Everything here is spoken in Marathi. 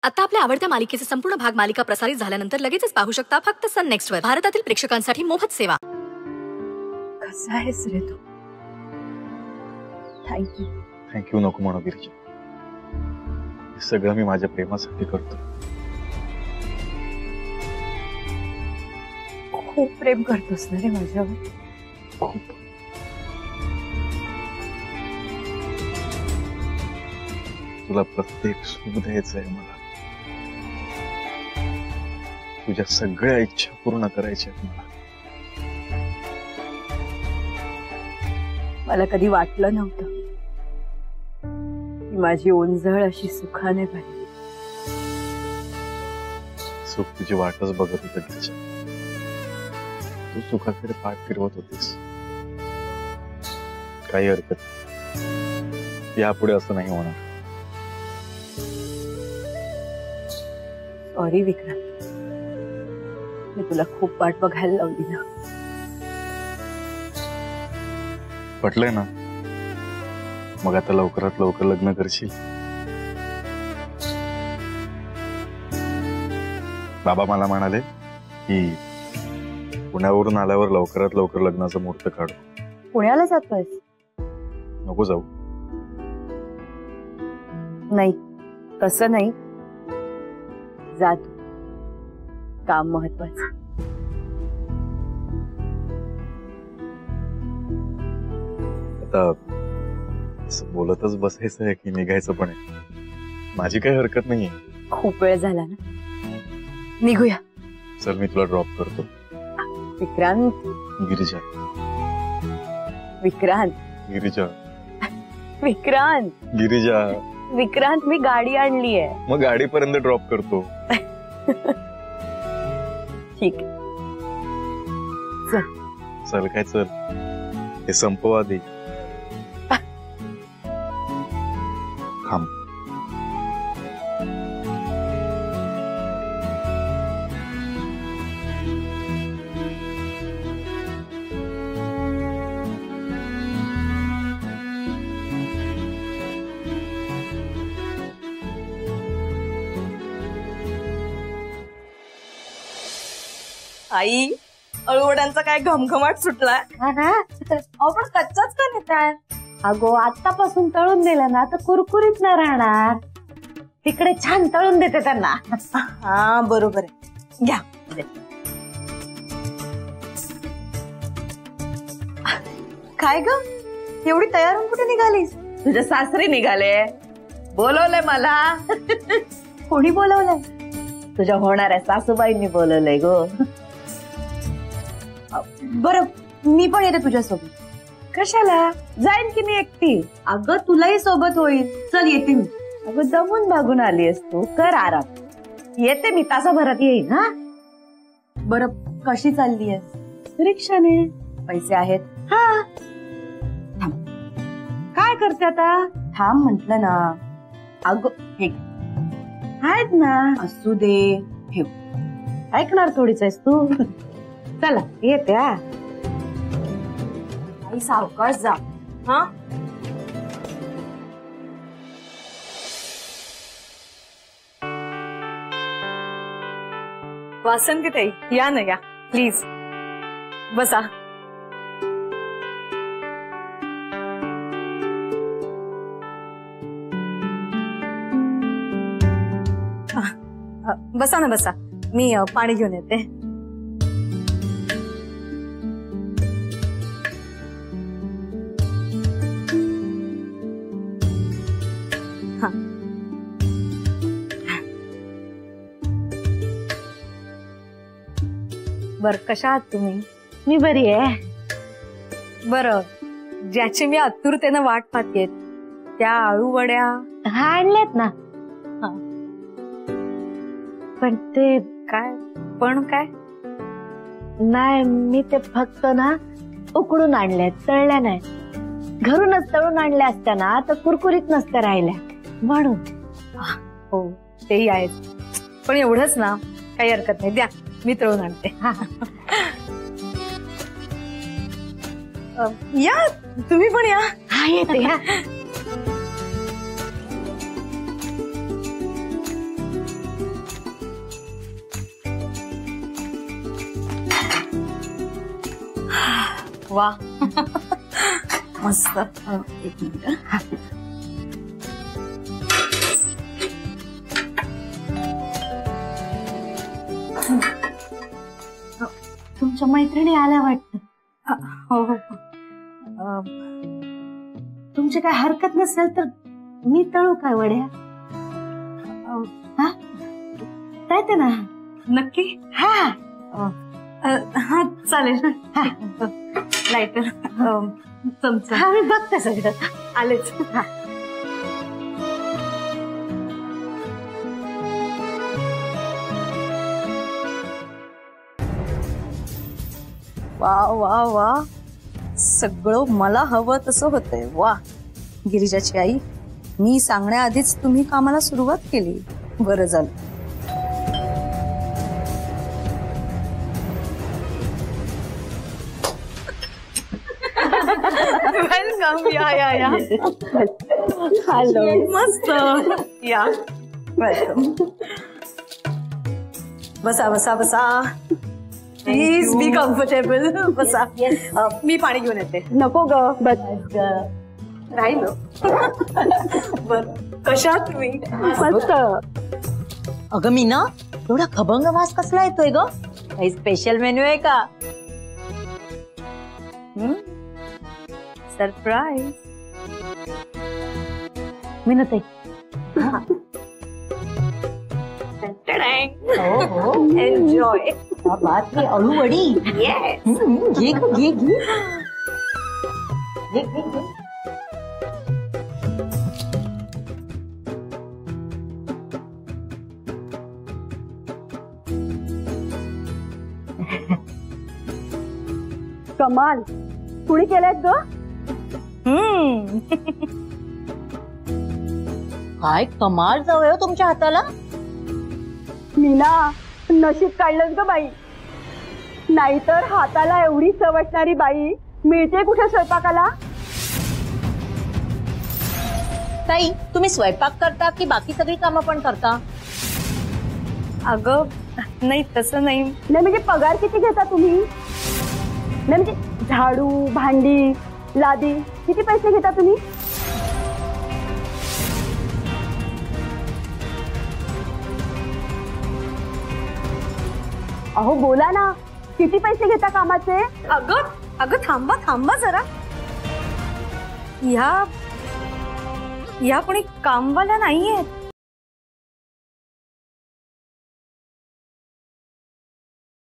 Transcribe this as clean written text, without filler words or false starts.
आता आपल्या आवडत्या मालिकेचे संपूर्ण भाग मालिका प्रसारित झाल्यानंतर लगेचच पाहू शकता फक्त सन नेक्स्ट वर. भारतातील प्रेक्षकांसाठी मोफत सेवा. कसा आहेस रे तू? थँक्यू. थँक्यू नको म्हणू गिरिजा. हे सगळं मी माझ्या प्रेमासाठी करतो. खूप प्रेम करतोस ना रे माझ्यावर. खूप. तुला प्रत्येक सुख द्यायचं आहे मला. तुझ्या सगळ्या इच्छा पूर्ण करायच्या आहेत मला. मला कधी वाटलं नव्हतं की माझी ओंजळ अशी सुखाने भरेल. सुख तुझी वाटच बघत होतं गिरिजा. तू सुखाकडे पाठ फिरवत होतीस. काही हरकत नाही. यापुढे असं नाही होणार. सॉरी विक्रांत, मी तुला खूप वाट बघायला लावली ना. पटलंय ना? मग आता लवकरात लवकर लग्न करशील? बाबा मला म्हणाले की पुण्यावरून आल्यावर लवकरात लवकर लग्नाचा मुहूर्त काढू. पुण्याला जातोयस? नको जाऊ. नाही, तसं नाही. जा तू. काम महत्वाचं. आता असं बोलतच बसायचं आहे की निघायचं पण आहे? माझी काही हरकत नाहीये. खूप वेळ झाला ना, निघूया. चल मी तुला ड्रॉप करतो. विक्रांत. गिरिजा. विक्रांत. गिरिजा. विक्रांत. गिरिजा. विक्रांत, मी गाडी आणली आहे. मग गाडीपर्यंत ड्रॉप करतो. ठीक. चल. चल काय चल, हे संपवा दे. थांब. आई, अळूवड्यांचा काय घमघमाट सुटलाय. आपण कच्चाच का नेताय? अगो, आतापासून तळून दिलं ना तर कुरकुरीत नाही राहणार. तिकडे छान तळून देते त्यांना. हा बरोबर आहे. घ्या. काय ग, एवढी तयार होऊन कुठे निघालीस? तुझे सासरे निघाले, बोलवलंय मला. कोणी बोलवलंय? तुझ्या होणाऱ्या सासूबाईंनी बोलवलंय गो. बरं, मी पण येते तुझ्यासोबत. कशाला? जाईन की मी एकटी. अगं, तुलाही सोबत होईल. चल येते मी. अगं, दमून भागून आलीस तू, कर आराम. येते मी, तासाभरात येईन. हा बरं, कशी चाललीयस? रिक्षाने. पैसे आहेत? हा. थांब. काय करते आता? थांब म्हंटल ना. अगं, हे आहेत ना. असू दे, ठेव. ऐकणार थोडीच आहेस तू. चला येते. हा, आई सावकाश जा. हा. वासंती ताई, या ना, या प्लीज. बसा. बसा ना, बसा. मी पाणी घेऊन येते. बर, कशा आहात तुम्ही? मी बरी आहे. बरं, ज्याची मी आतुरतेनं वाट पाहतेय त्या आळू वड्या आणल्यात ना. पण ते काय? पण काय? नाही, मी ते फक्त ना उकडून आणल्यात, तळल्या नाही. घरूनच तळून आणल्या असत्या ना तर कुरकुरीत नसत्या राहिल्या म्हणून. हो, तेही आहेच. पण एवढंच ना, काही हरकत नाही. द्या, मी तळून आणते. या, तुम्ही पण या. हा, येते. वा मस्त. एक मिनिट. तुमच्या मैत्रिणी आल्या वाटतं. हो हो. तुमची काय हरकत नसेल तर मी तळू काय वड्या? हा चालते ना? नक्की. हा हा चालेल. लायटर चमचा. हा मी बघते सगळं. आलेच. हा. वा वा वा, सगळं मला हवं तसं होतंय. वा गिरिजाची आई, मी सांगण्याआधीच तुम्ही कामाला सुरुवात केली. बरं झालं. वेलकम. या या या. हॅलो. मस्त. या. वेलकम. बसा बसा बसा. Please be comfortable. बसा. मी पाणी घेऊन येते. नको ग, बस. राहिलो. बर, कशा तुम्ही? मस्त. अगं मीना, एवढा खभंग वास कसला येतोय ग? काही स्पेशल मेन्यू आहे का? सरप्राईज. मिनते एन्जॉय. बात की अळू वडी. येस. घे ग, घे घे. घे, घे, घे. कमाल. कुणी केलंय ग? काय कमाल जाऊ आहे हो तुमच्या हाताला. मीना, नशीब काढलंच ग बाई. नाहीतर हाताला एवढी चवटणारी बाई मिळते कुठे स्वयंपाकाला? ताई, तुम्ही स्वयंपाक करता की बाकी सगळी कामं पण करता? अगं नाही, तसं नाही. नाही म्हणजे पगार किती घेता तुम्ही? नाही म्हणजे झाडू, भांडी, लादी किती पैसे घेता तुम्ही? अहो बोला ना, किती पैसे घेता कामाचे? अगं अगं थांबा थांबा जरा. ह्या कोणी कामवाल्या नाहीयेत.